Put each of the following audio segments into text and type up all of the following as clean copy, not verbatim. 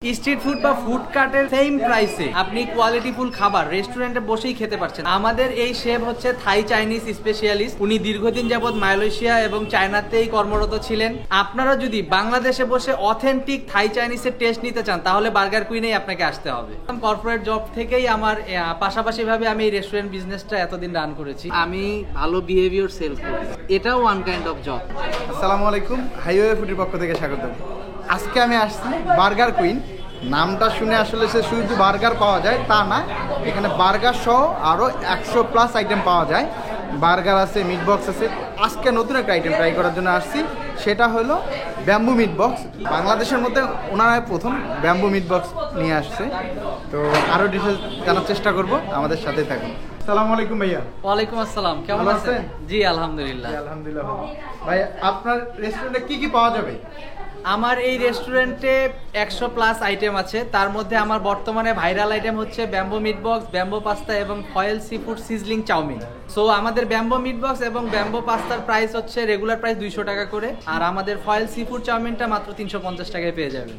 Street food বা food কার্টের same প্রাইসে আপনি কোয়ালিটিফুল খাবার রেস্টুরেন্টে বসেই খেতে পারছেন। আমাদের এই শেফ হচ্ছে থাই চাইনিজ স্পেশালিস্ট। উনি দীর্ঘদিন যাবত মালয়েশিয়া এবং চায়নাতেই কর্মরত ছিলেন। আপনারা যদি বাংলাদেশে বসে অথেন্টিক থাই চাইনিজের টেস্ট নিতে চান তাহলে বার্গার কুইনেই আপনাকে আসতে হবে। কর্পোরেট জব থেকেই আমার পাশাপাশি ভাবে আমি এই রেস্টুরেন্ট বিজনেসটা এতদিন রান করেছি। আমি ভালো বিহেভিয়ার সেল করি, এটাও ওয়ান কাইন্ড অফ জব। আসসালামু আলাইকুম, হাইওয়ে ফুডের পক্ষ থেকে স্বাগত। আজকে আমি আসছি বার্গার কুইন। নামটা শুনে আসলে সে শুধু বার্গার পাওয়া যায় তা না, এখানে বার্গার সহ আরও 100+ আইটেম পাওয়া যায়। বার্গার আছে, মিট বক্স আছে। আজকে নতুন একটা আইটেম ট্রাই করার জন্য আসছি, সেটা হলো ব্যাম্বু মিট বক্স। বাংলাদেশের মধ্যে ওনারা প্রথম ব্যাম্বু মিট বক্স নিয়ে আসছে। তো আরও ডিটেলস জানার চেষ্টা করব, আমাদের সাথে থাকুন। আসসালামু আলাইকুম ভাইয়া। ওয়ালাইকুম আসসালাম, কেমন আছেন? জি আলহামদুলিল্লাহ। আলহামদুলিল্লাহ ভাই, আপনার রেস্টুরেন্টে কি কি পাওয়া যাবে? আমার এই রেস্টুরেন্টে 100+ আইটেম আছে। তার মধ্যে আমার বর্তমানে ভাইরাল আইটেম হচ্ছে bamboo meat box, bamboo pasta এবং foil seafood sizzling chowmein. So আমাদের ব্যাম্বো মিট বক্স এবং ব্যাম্বো পাস্তার প্রাইস হচ্ছে রেগুলার প্রাইস 200 টাকা করে, আর আমাদের ফয়েল সি ফুড চাউমিনটা মাত্র 350 টাকায় পেয়ে যাবেন।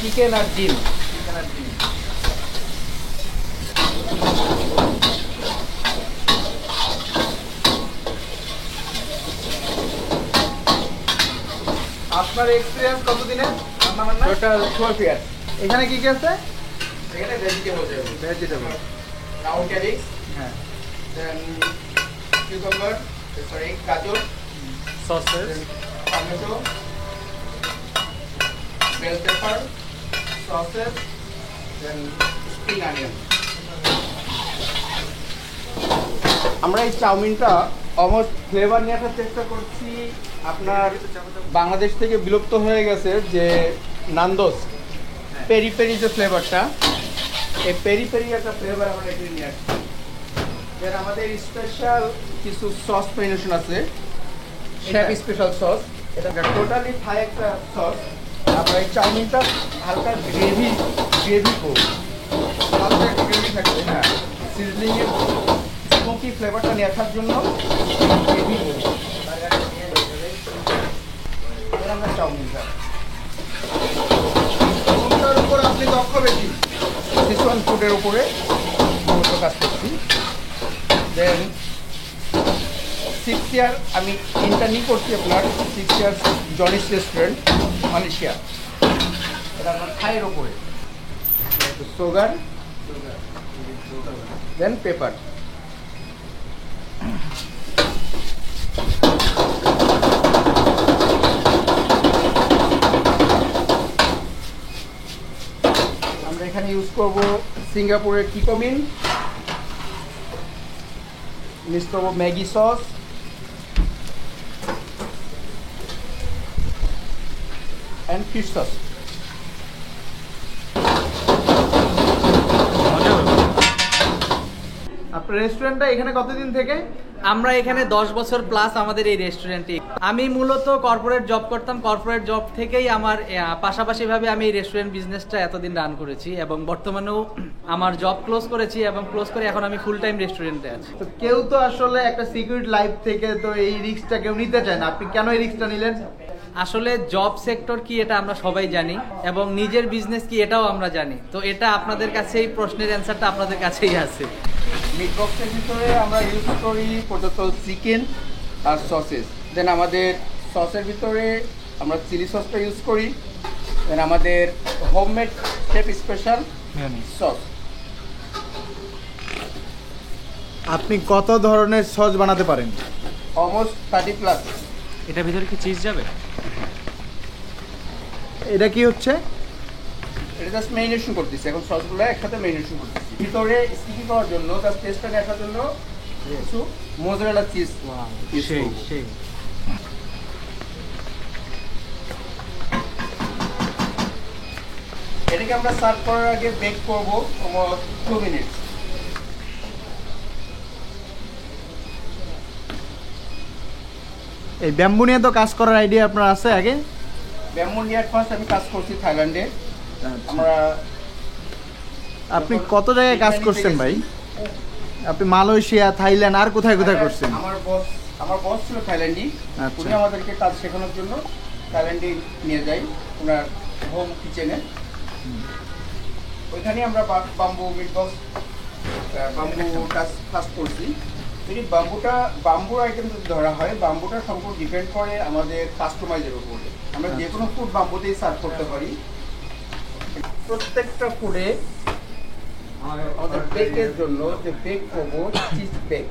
চিকেন আর ডিম। আপনার এক্সপিরিয়েন্স কতদিনের? Total 12 year. এখানে কি কি আছে? এখানে ভেজিটেবল, রাউন্ড ক্যারিক্স, হ্যাঁ, দেন কিউকাম্বার, সরি গাজর, sausage, tomato, bell pepper, sausage, then spring onion. আমরা এই চাউমিনটা অলমোস্ট ফ্লেভার নিয়ে আসার চেষ্টা করছি। আপনার বাংলাদেশ থেকে বিলুপ্ত হয়ে গেছে যে নান্দোস পেরি পেরি যে ফ্লেভারটা, এই পেরি পেরি একটা ফ্লেভার আমরা এখানে নিয়ে আসছি। দেন আমাদের স্পেশাল কিছু সস প্রিপারেশন আছে, শেফ স্পেশাল সস। এটা টোটালি থাই একটা সস। আমরা এই চাউমিনটা হালকা গ্রেভি করব, হালকা একটা গ্রেভি থাকবে, হ্যাঁ, সিজলিংয়ের স্মোকি ফ্লেভারটা নিয়ে আসার জন্য গ্রেভি করব। আমরা চাউমিনটার উপর আপনি দক্ষ বেশি সিচুয়ান ফুডের উপরে মূলত কাজ করছি। দেন 6 ইয়ার আমি ইন্টার্নি করছি আপনার 6 ইয়ার জনিস রেস্টুরেন্ট মালয়েশিয়া। এটা আপনার থাইয়ের উপরে সুগার, দেন পেপার। আমরা এখানে ইউজ করব সিঙ্গাপুরের কিকোমিন, মিক্স করব Maggi sauce, and fish sauce. আপনার রেস্টুরেন্টটা এখানে কতদিন থেকে? আমরা এখানে 10 বছর প্লাস আমাদের এই রেস্টুরেন্টে। আমি মূলত কর্পোরেট জব করতাম। কর্পোরেট জব থেকেই আমার পাশাপাশি ভাবে আমি এই রেস্টুরেন্ট বিজনেসটা এতদিন রান করেছি এবং বর্তমানেও আমার জব ক্লোজ করেছি এবং ক্লোজ করে এখন আমি ফুল টাইম রেস্টুরেন্টে আছি। তো কেউ তো আসলে একটা সিকিউরিটি লাইফ থেকে তো এই রিস্কটা কেউ নিতে চায় না, আপনি কেন এই রিস্কটা নিলেন? আসলে জব সেক্টর কি এটা আমরা সবাই জানি এবং নিজের বিজনেস কি এটাও আমরা জানি। তো এটা আপনাদের কাছেই, প্রশ্নের অ্যান্সারটা আপনাদের কাছেই আছে। মিট বক্সের ভিতরে আমরা ইউজ করি প্রদত্ত চিকেন আর সসেস। দেন আমাদের সসের ভিতরে আমরা চিলি সসটা ইউজ করি। দেন আমাদের হোমমেড শেফ স্পেশাল সস। আপনি কত ধরনের সস বানাতে পারেন? অলমোস্ট 30+। এটার ভিতরে কি চিজ যাবে? এটা কি হচ্ছে? এটা জাস্ট ম্যারিনেশন করতেছি, এখন সসগুলো একসাথে ম্যারিনেশন করতেছি ভিতরে স্টিকি করার জন্য, জাস্ট টেস্টটা নিয়ে আসার জন্য কিছু মোজারেলা চিজ ইউজ করব। এটাকে আমরা সার্ভ করার আগে বেক করব 2 মিনিট। এই ব্যাম্বু নিয়ে তো কাজ করার আইডিয়া আপনার আছে আগে? ব্যাম্বু নিয়ার ফার্স্ট আমি কাজ করছি থাইল্যান্ডে। আমরা আপনি কত জায়গায় কাজ করছেন ভাই? আপনি মালয়েশিয়া, থাইল্যান্ড আর কোথায় কোথায় করছেন? আমার বস ছিল থাইল্যান্ডি। আচ্ছা। উনি আমাদেরকে কাজ শেখানোর জন্য থাইল্যান্ডে নিয়ে যাই ওনার হোম কিচেনে। ওইখানে আমরা বাম্বু মিট বক্স বাম্বু কাজ ফার্স্ট করছি। যদি বাম্বুর আইটেম যদি ধরা হয়, বাম্বুটা সম্পূর্ণ ডিপেন্ড করে আমাদের কাস্টমাইজের উপরে। আমরা যে কোনো ফুড বাম্বুতেই সার্ভ করতে পারি। প্রত্যেকটা ফুডে আমাদের বেকের জন্য যে বেক করবো চিজ বেক,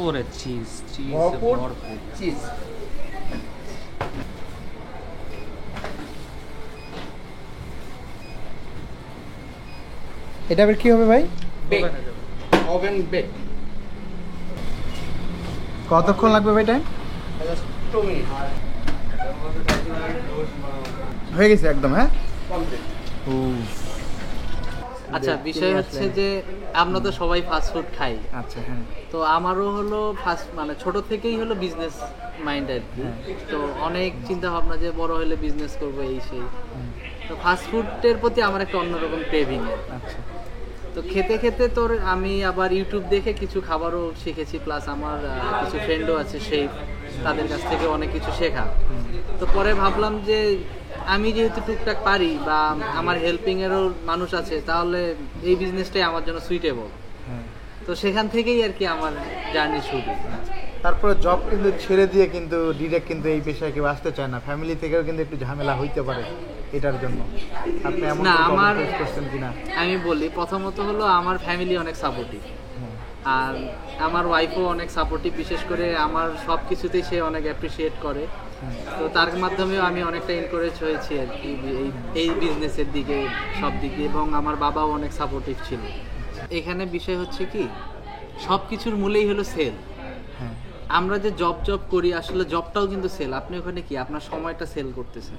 ওরে চিজ ভরপুর চিজ। এটা আবার কি হবে ভাই? Bake oven bake. কতক্ষণ লাগবে ভাই টাইম? 2 মিনিট হয়ে গেছে একদম, হ্যাঁ। কমপ্লিট। আচ্ছা, বিষয় হচ্ছে যে আমরা তো সবাই ফাস্ট ফুড খাই। আচ্ছা, হ্যাঁ। তো আমারও হলো ফার্স্ট মানে ছোট থেকেই হলো বিজনেস মাইন্ড আর কি। তো অনেক চিন্তা ভাবনা যে বড় হলে বিজনেস করবো এই সেই। তো ফাস্ট ফুডের প্রতি আমার একটা অন্যরকম ক্রেভিং। আচ্ছা। তো খেতে খেতে তোর আমি আবার ইউটিউব দেখে কিছু খাবারও শিখেছি, প্লাস আমার কিছু ফ্রেন্ডও আছে সেই তাদের কাছ থেকে অনেক কিছু শেখা। তো পরে ভাবলাম যে আমি যেহেতু টুকটাক পারি বা আমার হেল্পিং এরও মানুষ আছে, তাহলে এই বিজনেসটাই আমার জন্য সুইটেবল। তো সেখান থেকেই আর কি আমার জার্নি শুরু। তারপরে জব কিন্তু ছেড়ে দিয়ে কিন্তু ডিরেক্ট কিন্তু এই পেশায় কেউ আসতে চায় না, ফ্যামিলি থেকেও কিন্তু একটু ঝামেলা হইতে পারে এটার জন্য। আপনি এমন না, কোনো আমার problem face করছেন কিনা? আমি বলি, প্রথমত হলো আমার ফ্যামিলি অনেক সাপোর্টিভ, আর আমার ওয়াইফও অনেক সাপোর্টিভ। বিশেষ করে আমার সব কিছুতেই সে অনেক অ্যাপ্রিসিয়েট করে। তো তার মাধ্যমেও আমি অনেকটা এনকারেজ হয়েছি আর কি এই বিজনেসের দিকে, সব দিকে। এবং আমার বাবাও অনেক সাপোর্টিভ ছিল। এখানে বিষয় হচ্ছে কি, সব কিছুর মূলেই হলো সেল। হ্যাঁ। আমরা যে জব করি, আসলে জবটাও কিন্তু সেল। আপনি ওখানে কি আপনার সময়টা সেল করতেছেন,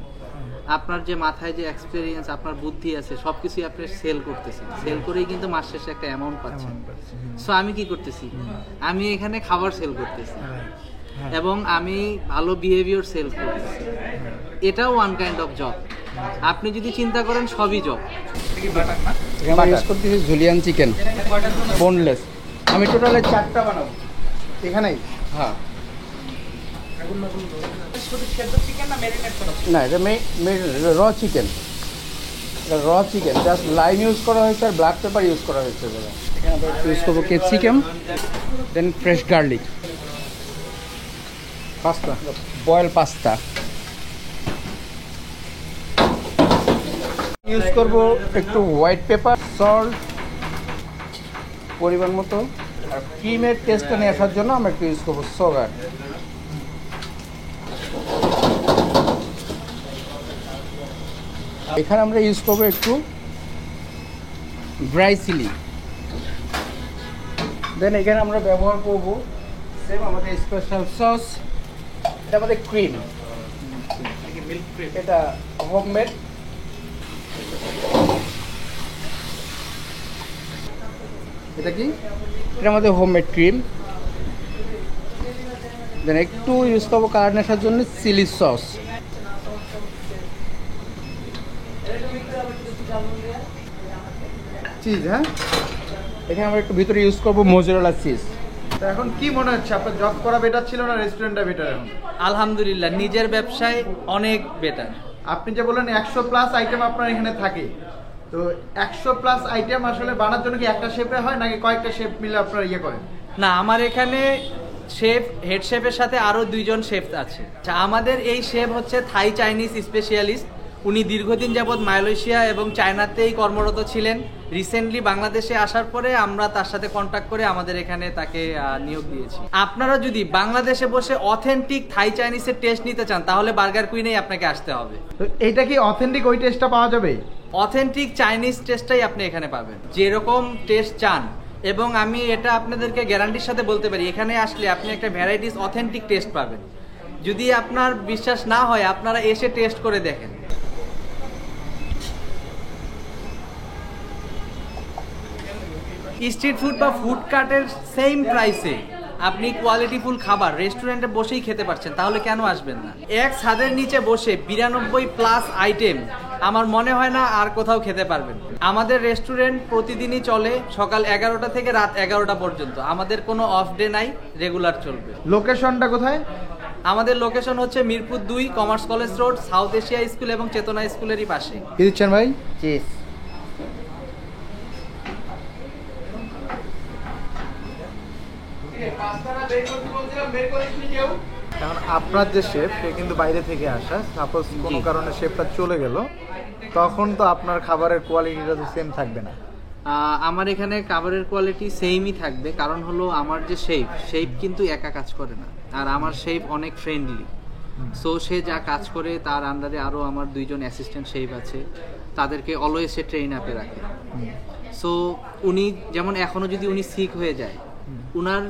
আপনার যে মাথায় যে এক্সপেরিয়েন্স, আপনার বুদ্ধি আছে, সবকিছুই আপনি সেল করতেছেন। সেল করেই কিন্তু মাস শেষে একটা অ্যামাউন্ট পাচ্ছেন। সো আমি কি করতেছি, আমি এখানে খাবার সেল করতেছি এবং আমি ভালো বিহেভিয়ার সেল করতেছি। এটাও ওয়ান কাইন্ড অফ জব। আপনি যদি চিন্তা করেন সবই জব। আমরা ইউজ করতেছি জুলিয়ান চিকেন বোনলেস। আমি টোটালে 4টা বানাবো এখানেই। হ্যাঁ। না, এটা র চিকেন। এটা র চিকেন, জাস্ট লাইম ইউজ করা হয়েছে আর ব্ল্যাক পেপার ইউজ করা হয়েছে। এখানে আমরা ইউজ করবো capsicum, then fresh garlic, pasta, boil pasta use করবো, একটু হোয়াইট পেপার, সল্ট পরিমাণ মতো, আর ক্রিমের টেস্টটা নিয়ে আসার জন্য আমরা একটু ইউজ করবো সুগার। এখানে আমরা ইউজ করবো একটু ড্রাই চিলি। দেন এখানে আমরা ব্যবহার করবো সেম আমাদের স্পেশাল সস, এটা আমাদের ক্রিম, এটা হোমমেড। এটা কি? এটা আমাদের হোমমেড ক্রিম। দেন একটু ইউজ করবো কালার নেশার জন্য চিলি সস। চিজ, হ্যাঁ। এখানে আমরা একটু ভিতরে ইউজ করবো মোজারেলা চিজ। তো এখন কি মনে হচ্ছে, আপনার জব করা বেটার ছিল না রেস্টুরেন্টটা বেটার? এখন আলহামদুলিল্লাহ, নিজের ব্যবসায় অনেক বেটার। আপনি যে বললেন 100+ আইটেম আপনার এখানে থাকে, তো 100+ আইটেম আসলে বানার জন্য কি একটা শেফে হয় নাকি কয়েকটা শেফ মিলে আপনারা ইয়ে করেন? না, আমার এখানে শেফ, হেড শেফের সাথে আরো 2জন শেফ আছে। আমাদের এই শেফ হচ্ছে থাই চাইনিজ স্পেশালিস্ট। উনি দীর্ঘদিন যাবৎ মালয়েশিয়া এবং চায়নাতেই কর্মরত ছিলেন। রিসেন্টলি বাংলাদেশে আসার পরে আমরা তার সাথে কন্ট্যাক্ট করে আমাদের এখানে তাকে নিয়োগ দিয়েছি। আপনারা যদি বাংলাদেশে বসে অথেন্টিক থাই চাইনিজের টেস্ট নিতে চান, তাহলে বার্গার কুইনেই আপনাকে আসতে হবে। তো এইটা কি অথেন্টিক ওই টেস্টটা পাওয়া যাবে? অথেন্টিক চাইনিজ টেস্টটাই আপনি এখানে পাবেন, যেরকম টেস্ট চান। এবং আমি এটা আপনাদেরকে গ্যারান্টির সাথে বলতে পারি, এখানে আসলে আপনি একটা ভ্যারাইটিস অথেন্টিক টেস্ট পাবেন। যদি আপনার বিশ্বাস না হয়, আপনারা এসে টেস্ট করে দেখেন। স্ট্রিট ফুড বা ফুড কার্টের সেম প্রাইসে আপনি কোয়ালিটিফুল খাবার রেস্টুরেন্টে বসেই খেতে পারছেন, তাহলে কেন আসবেন না? এক ছাদের নিচে বসে 92+ আইটেম আমার মনে হয় না আর কোথাও খেতে পারবেন। আমাদের রেস্টুরেন্ট প্রতিদিনই চলে সকাল 11টা থেকে রাত 11টা পর্যন্ত। আমাদের কোনো অফ ডে নাই, রেগুলার চলবে। লোকেশনটা কোথায়? আমাদের লোকেশন হচ্ছে Mirpur 2 commerce college road, south Asia school এবং চেতনা স্কুলেরই পাশে। কি দিচ্ছেন ভাই? চিজ। এখন আপনার যে শেফ সে কিন্তু বাইরে থেকে আসা, সাপোজ কোনো কারণে শেফটা চলে গেল, তখন তো আপনার খাবারের কোয়ালিটিটা তো সেম থাকবে না। আমার এখানে খাবারের কোয়ালিটি সেমই থাকবে, কারণ হলো আমার যে শেফ কিন্তু একা কাজ করে না, আর আমার শেফ অনেক ফ্রেন্ডলি। সো সে যা কাজ করে তার আন্ডারে আরও আমার 2জন অ্যাসিস্ট্যান্ট শেফ আছে, তাদেরকে অলওয়েজ সে ট্রেন আপে রাখে। সো উনি যেমন এখনও যদি উনি সিক হয়ে যায়, উনার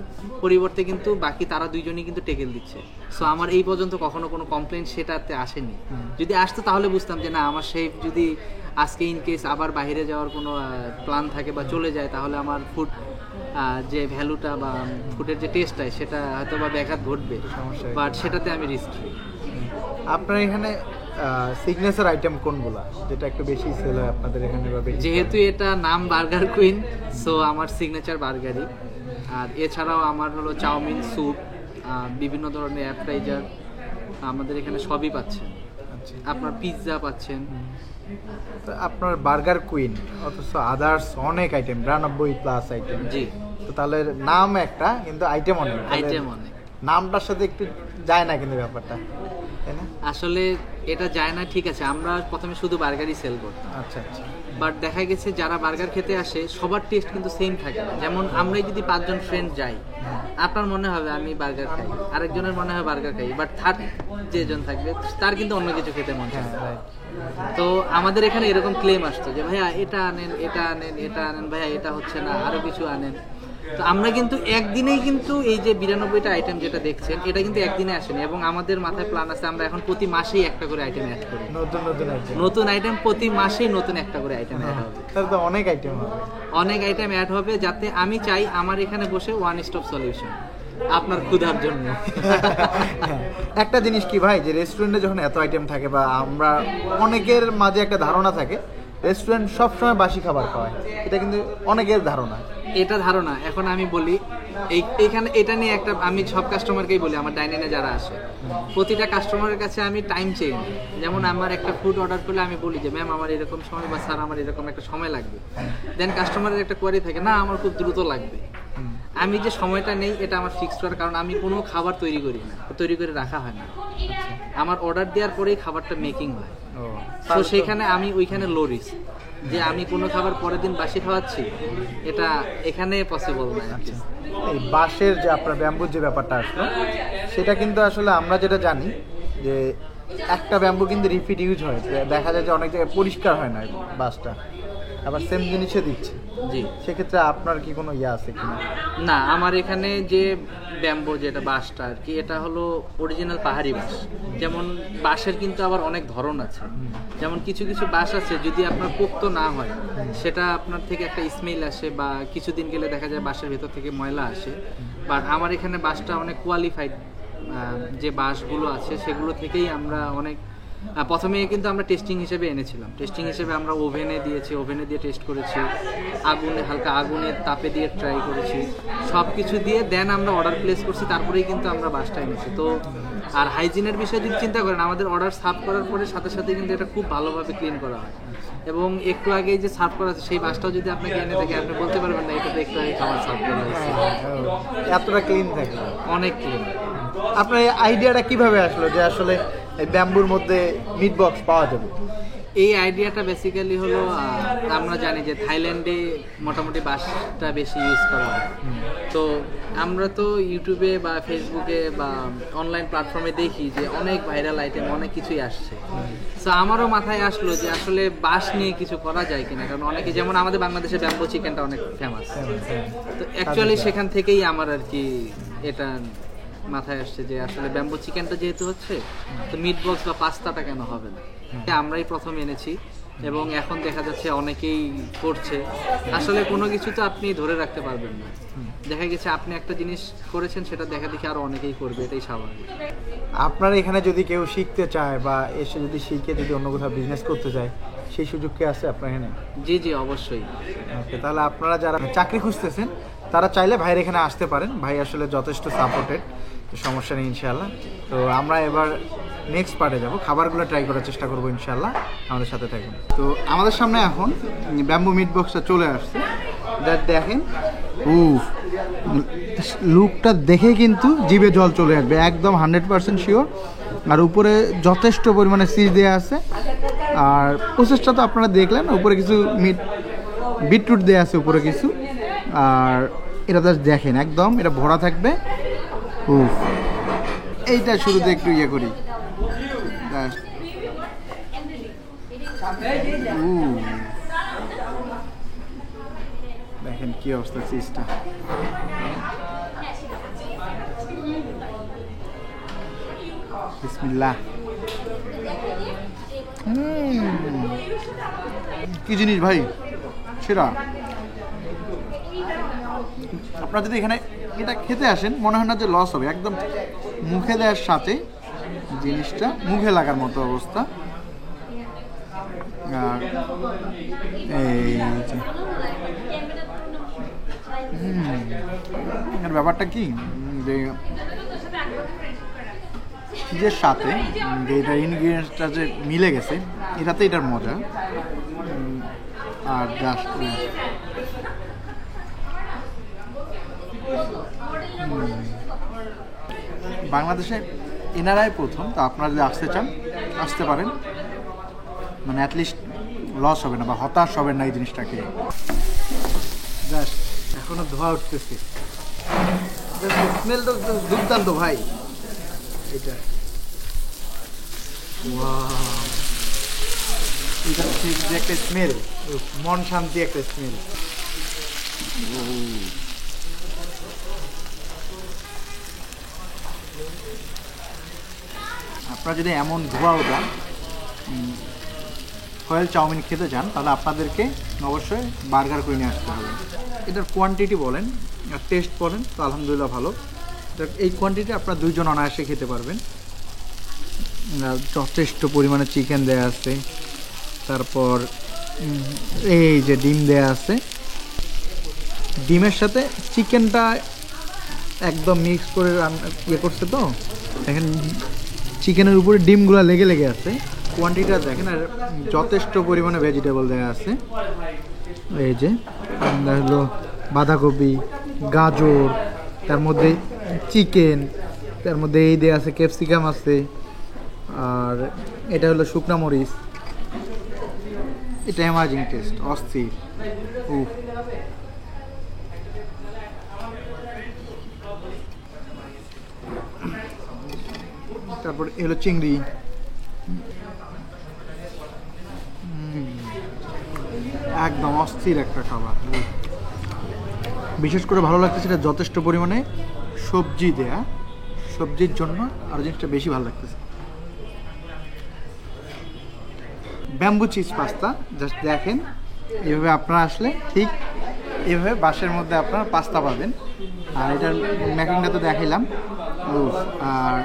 পরিবর্তে কিন্তু বাকি তারা 2জনই কিন্তু টেকেল দিচ্ছে। সো আমার এই পর্যন্ত কখনো কোনো কমপ্লেন সেটাতে আসেনি। যদি আসতো তাহলে বুঝতাম যে না, আমার শেফ যদি আজকে ইন কেস আবার বাইরে যাওয়ার কোনো প্ল্যান থাকে বা চলে যায়, তাহলে আমার ফুড যে ভ্যালুটা বা ফুডের যে টেস্টটা সেটা হয়তো বা ব্যাঘাত ঘটবে, বাট সেটাতে আমি রিস্ক নিই। আপনার এখানে সিগনেচার আইটেম কোনগুলো যেটা একটু বেশি সেল হয় আপনাদের এখানে? যেহেতু এটা নাম বার্গার কুইন, সো আমার সিগনেচার বার্গারই। আর এছাড়াও আমার হলো চাউমিন, স্যুপ, বিভিন্ন ধরনের অ্যাপটাইজার আমাদের এখানে সবই পাচ্ছেন। আপনার পিৎজা পাচ্ছেন। আপনার বার্গার কুইন, অথচ আদার্স অনেক আইটেম, 92+ আইটেম। জি। তো তাহলে নাম একটা কিন্তু আইটেম অনেক। নামটার সাথে একটু যায় না কিন্তু ব্যাপারটা, তাই না? আসলে এটা যায় না, ঠিক আছে। আমরা প্রথমে শুধু বার্গারই সেল করতাম। আচ্ছা আচ্ছা। বাট দেখা গেছে যারা বার্গার খেতে আসে সবার টেস্ট কিন্তু সেম থাকে না। যেমন আমরাই যদি 5 জন ফ্রেন্ড যাই, আপনার মনে হবে আমি বার্গার খাই, আরেকজনের মনে হয় বার্গার খাই, বাট থার্ড যেজন থাকবে তার কিন্তু অন্য কিছু খেতে মন চায়। তো আমাদের এখানে এরকম ক্লেম আসতো যে ভাইয়া এটা আনেন, এটা আনেন, এটা আনেন, ভাইয়া এটা হচ্ছে না, আরো কিছু আনেন। তো আমরা কিন্তু একদিনেই কিন্তু এই যে 92টা আইটেম যেটা দেখছেন, এটা কিন্তু একদিনে আসেনি, এবং আমাদের মাথায় প্ল্যান আছে আমরা এখন প্রতি মাসেই একটা করে আইটেম অ্যাড করি। নতুন আইটেম প্রতি মাসেই নতুন একটা করে আইটেম অ্যাড হবে। তাহলে তো অনেক আইটেম হবে। অনেক আইটেম অ্যাড হবে, যাতে আমি চাই আমার এখানে বসে ওয়ান স্টপ সলিউশন আপনার ক্ষুধার জন্য। একটা জিনিস কি ভাই, যে রেস্টুরেন্টে যখন এত আইটেম থাকে, বা আমরা অনেকের মাঝে একটা ধারণা থাকে রেস্টুরেন্ট সবসময় বাসি খাবার খাওয়ায়, এটা কিন্তু অনেকের ধারণা। এটা ধারণা। এখন আমি বলি এইখানে এটা নিয়ে একটা, আমি সব কাস্টমারকেই বলি, আমার ডাইনিংয়ে যারা আসে প্রতিটা কাস্টমারের কাছে আমি টাইম চেয়ে নিই। যেমন আমার একটা ফুড অর্ডার করলে আমি বলি যে ম্যাম আমার এরকম সময়, বা স্যার আমার এরকম একটা সময় লাগবে। দেন কাস্টমারের একটা কোয়ারি থাকে, না আমার খুব দ্রুত লাগবে। আমি যে সময়টা নেই এটা আমার ফিক্সড করার কারণ আমি কোনো খাবার তৈরি করি না, তৈরি করে রাখা হয় না। আমার অর্ডার দেওয়ার পরেই খাবারটা মেকিং হয়। তো সেখানে আমি ওইখানে লো রিস্ক, যে আমি কোনো খাবার পরের দিন বাসি খাওয়াচ্ছি, এটা এখানে পসিবল না। এই বাঁশের যে আপনার ব্যাম্বুর যে ব্যাপারটা আসলো, সেটা কিন্তু আসলে আমরা যেটা জানি যে একটা ব্যাম্বু কিন্তু রিপিট ইউজ হয়, দেখা যায় যে অনেক জায়গায় পরিষ্কার হয় না বাঁশটা, আবার সেম জিনিসে দিচ্ছে। জি। সেক্ষেত্রে আপনার কি কোনো ইয়ে আছে কিনা? না, আমার এখানে যে ব্যাম্বো যেটা বাঁশটা আর কি, এটা হলো অরিজিনাল পাহাড়ি বাঁশ। যেমন বাঁশের কিন্তু আবার অনেক ধরন আছে। যেমন কিছু কিছু বাঁশ আছে যদি আপনার পোক্ত না হয়, সেটা আপনার থেকে একটা স্মেল আসে, বা কিছুদিন গেলে দেখা যায় বাঁশের ভেতর থেকে ময়লা আসে। বাট আমার এখানে বাঁশটা অনেক কোয়ালিফাইড, যে বাঁশগুলো আছে সেগুলো থেকেই আমরা অনেক, প্রথমে কিন্তু আমরা টেস্টিং হিসেবে এনেছিলাম। টেস্টিং হিসেবে আমরা ওভেনে দিয়েছি, ওভেনে দিয়ে টেস্ট করেছি, আগুনে হালকা আগুনের তাপে দিয়ে ট্রাই করেছি, সব কিছু দিয়ে দেন আমরা অর্ডার প্লেস করছি, তারপরেই কিন্তু আমরা বাসটা এনেছি। তো আর হাইজিনের বিষয়ে যদি চিন্তা করেন, আমাদের অর্ডার সার্ভ করার পরে সাথে সাথে কিন্তু এটা খুব ভালোভাবে ক্লিন করা হয়, এবং একটু আগে যে সার্ভ করা আছে সেই বাসটাও যদি আপনাকে এনে থাকে, আপনি বলতে পারবেন না এটা তো একটু আগে খাবার সার্ভ করা হয়েছে। এতটা ক্লিন থাকে, অনেক ক্লিন। আপনার এই আইডিয়াটা কিভাবে আসলো যে আসলে এই ব্যাম্বুর মধ্যে মিট বক্স পাওয়া যাবে? এই আইডিয়াটা বেসিক্যালি হলো, আমরা জানি যে থাইল্যান্ডে মোটামুটি বাঁশটা বেশি ইউজ করা হয়। তো আমরা তো ইউটিউবে বা ফেসবুকে বা অনলাইন প্ল্যাটফর্মে দেখি যে অনেক ভাইরাল আইটেম, অনেক কিছুই আসছে। সো আমারও মাথায় আসলো যে আসলে বাঁশ নিয়ে কিছু করা যায় কিনা, কারণ অনেকে, যেমন আমাদের বাংলাদেশে ব্যাম্বো চিকেনটা অনেক ফেমাস। তো অ্যাকচুয়ালি সেখান থেকেই আমার আর কি এটা মাথায় আসছে যে আসলে ব্যাম্বো চিকেনটা যেহেতু হচ্ছে, তো মিট বক্স বা পাস্তাটা কেন হবে না। আমরাই প্রথম এনেছি, এবং এখন দেখা যাচ্ছে অনেকেই করছে। আসলে কোনো কিছু তো আপনি ধরে রাখতে পারবেন না, দেখা গেছে আপনি একটা জিনিস করেছেন সেটা দেখা দেখি আরো অনেকেই করবে, এটাই স্বাভাবিক। আপনার এখানে যদি কেউ শিখতে চায় বা এসে যদি শিখে যদি অন্য কোথাও বিজনেস করতে চায়, সেই সুযোগ কি আছে আপনার এখানে? জি জি অবশ্যই। ওকে, তাহলে আপনারা যারা চাকরি খুঁজতেছেন তারা চাইলে ভাইয়ের এখানে আসতে পারেন। ভাই আসলে যথেষ্ট সাপোর্টেড, সমস্যা নেই ইনশাআল্লাহ। তো আমরা এবার নেক্সট পার্টে যাব, খাবারগুলো ট্রাই করার চেষ্টা করবো ইনশাআল্লাহ, আমাদের সাথে থাকুন। তো আমাদের সামনে এখন ব্যাম্বু মিট বক্সটা চলে আসছে, দেখেন লুকটা দেখে কিন্তু জিভে জল চলে আসবে, একদম 100% শিওর। আর উপরে যথেষ্ট পরিমাণে চিজ দেওয়া আছে, আর প্রসেসটা তো আপনারা দেখলেন, উপরে কিছু বিটরুট দেওয়া আছে উপরে কিছু, আর এটা জাস্ট দেখেন একদম এটা ভরা থাকবে। এইটা শুরুতে একটু ইয়ে করি, দেখেন কি অবস্থা চিজটা। বিসমিল্লাহ। কি জিনিস ভাই সেরা। আপনারা যদি এখানে এটা খেতে আসেন মনে হয় না যে লস হবে, একদম মুখে দেওয়ার সাথে জিনিসটা মুখে লাগার মতো অবস্থা। আর এই যে ব্যাপারটা কি যে চিজের সাথে যে এটা ইনগ্রিডিয়েন্টসটা যে মিলে গেছে, এটাতে এটার মজা। আর জাস্ট বাংলাদেশে এনারাই প্রথম, তো আপনারা যদি আসতে চান আসতে পারেন, মানে অ্যাটলিস্ট লস হবে না বা হতাশ হবেন না এই জিনিসটাকে। জাস্ট এখনো ধোয়া উঠতেছে, স্মেলটা দুর্দান্ত ভাই। এটা এটা ঠিক যে একটা স্মেল, মন শান্তি একটা স্মেল। আপনারা যদি এমন ধোয়া ওঠা ফয়েল চাউমিন খেতে চান তাহলে আপনাদেরকে অবশ্যই বার্গার কুইনে আসতে হবে। এটার কোয়ান্টিটি বলেন আর টেস্ট বলেন তো আলহামদুলিল্লাহ ভালো। এই কোয়ান্টিটি আপনারা দুইজন অনায়াসে খেতে পারবেন। যথেষ্ট পরিমাণে চিকেন দেয়া আছে, তারপর এই যে ডিম দেয়া আছে, ডিমের সাথে চিকেনটা একদম মিক্স করে ইয়ে করছে। তো দেখেন চিকেনের উপরে ডিমগুলো লেগে লেগে আছে, কোয়ান্টিটিটা দেখেন। আর যথেষ্ট পরিমাণে ভেজিটেবল দেওয়া আছে, এই যে হলো বাঁধাকপি, গাজর, তার মধ্যে চিকেন, তার মধ্যে এই দেওয়া আছে ক্যাপসিকাম আছে, আর এটা হলো শুকনা মরিচ। এটা অ্যামাজিং টেস্ট, অস্থির। তারপর এলো চিংড়ি, একদম অস্থির একটা খাবার। বিশেষ করে ভালো লাগতেছে এটা যথেষ্ট পরিমাণে সবজি দেয়া, সবজির জন্য আরও জিনিসটা বেশি ভালো লাগতেছে। ব্যাম্বু চিজ পাস্তা জাস্ট দেখেন, এইভাবে আপনারা আসলে ঠিক এইভাবে বাসের মধ্যে আপনারা পাস্তা পাবেন। আর এটার ম্যাকিংটা তো দেখাইলাম। আর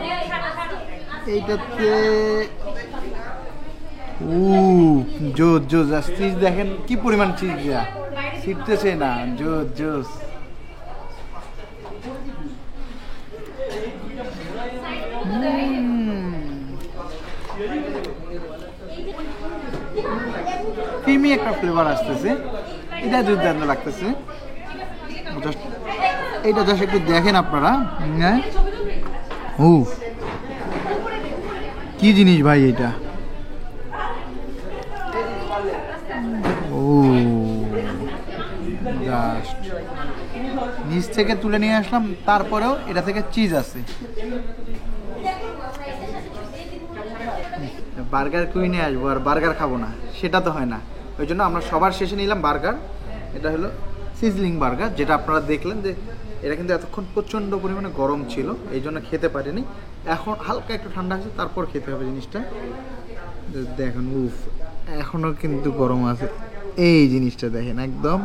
এইটাতে জোস জোস, চিজ দেখেন কি পরিমাণ চিজ দেয়া, ছিটতেছে না, জোস জোস। ক্রিমি একটা ফ্লেভার আসতেছে, এটা দুর্দান্ত লাগতেছে। এইটা জাস্ট একটু দেখেন আপনারা। কি জিনিস ভাই এটা, জাস্ট নিচ থেকে তুলে নিয়ে আসলাম, তারপরেও এটা থেকে চিজ আছে। বার্গার কুইনে আসবো আর বার্গার খাবো না, সেটা তো হয় না। ওই জন্য আমরা সবার শেষে নিলাম বার্গার। এটা হলো সিজলিং বার্গার, যেটা আপনারা দেখলেন যে এটা কিন্তু এতক্ষণ প্রচণ্ড পরিমাণে গরম ছিল, এই জন্য খেতে পারিনি। এখন হালকা একটু ঠান্ডা হয়েছে, তারপর খেতে হবে জিনিসটা। দেখুন এখনো কিন্তু গরম আছে। এই জিনিসটা দেখেন, একদম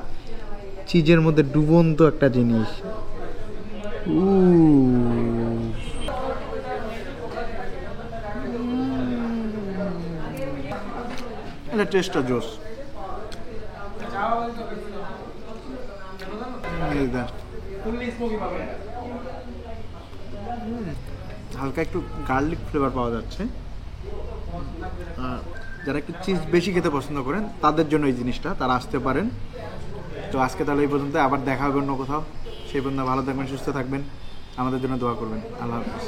চিজের মধ্যে ডুবন্ত একটা জিনিস। এটা টেস্টটা জোস। হালকা একটু গার্লিক ফ্লেভার পাওয়া যাচ্ছে। যারা একটু চিজ বেশি খেতে পছন্দ করেন তাদের জন্য এই জিনিসটা, তারা আসতে পারেন। তো আজকে তাহলে এই পর্যন্ত, আবার দেখা হবে অন্য কোথাও। সেই পর্যন্ত ভালো থাকবেন, সুস্থ থাকবেন, আমাদের জন্য দোয়া করবেন। আল্লাহ হাফিজ।